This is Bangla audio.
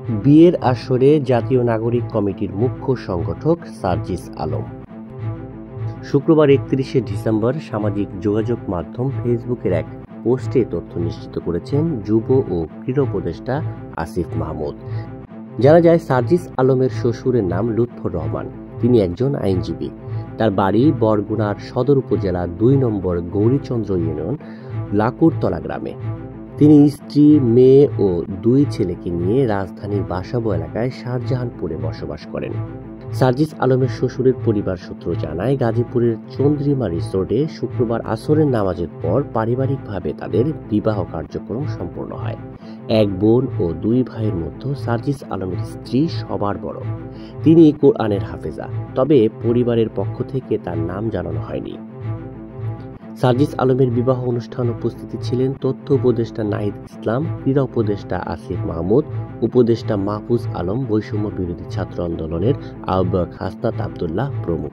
বিয়ের আসরে জাতীয় নাগরিক কমিটির মুখ্য সংগঠক সার্জিস আলম। শুক্রবার ৩১শে ডিসেম্বর সামাজিক যোগাযোগ মাধ্যম ফেসবুকের এক পোস্টে তথ্য নিশ্চিত করেছেন যুব ও ক্রীড়া উপদেষ্টা আসিফ মাহমুদ। জানা যায়, সার্জিস আলমের শ্বশুরের নাম লুৎফর রহমান। তিনি একজন আইনজীবী। তার বাড়ি বরগুনার সদর উপজেলা ২ নম্বর গৌরীচন্দ্র ইউনিয়ন লাকুরতলা গ্রামে। তিনি স্ত্রী, মেয়ে ও ২ ছেলেকে নিয়ে রাজধানীর বাসাবো এলাকায় শাহজাহানপুরে বসবাস করেন। সার্জিস আলমের শ্বশুরের পরিবার সূত্র জানায়, গাজীপুরের চন্দ্রিমা রিসোর্টে শুক্রবার আসরের নামাজের পর পারিবারিকভাবে তাদের বিবাহ কার্যক্রম সম্পন্ন হয়। এক বোন ও ২ ভাইয়ের মধ্যে সার্জিস আলমের স্ত্রী সবার বড়। তিনি কোরআনের হাফেজা, তবে পরিবারের পক্ষ থেকে তার নাম জানানো হয়নি। সার্জিস আলমের বিবাহ অনুষ্ঠানে উপস্থিত ছিলেন তথ্য উপদেষ্টা নাহিদ ইসলাম, ক্রীড়া উপদেষ্টা আসিফ মাহমুদ, উপদেষ্টা মাহফুজ আলম, বৈষম্য বিরোধী ছাত্র আন্দোলনের আহ্বায়ক হাসনাত আবদুল্লাহ প্রমুখ।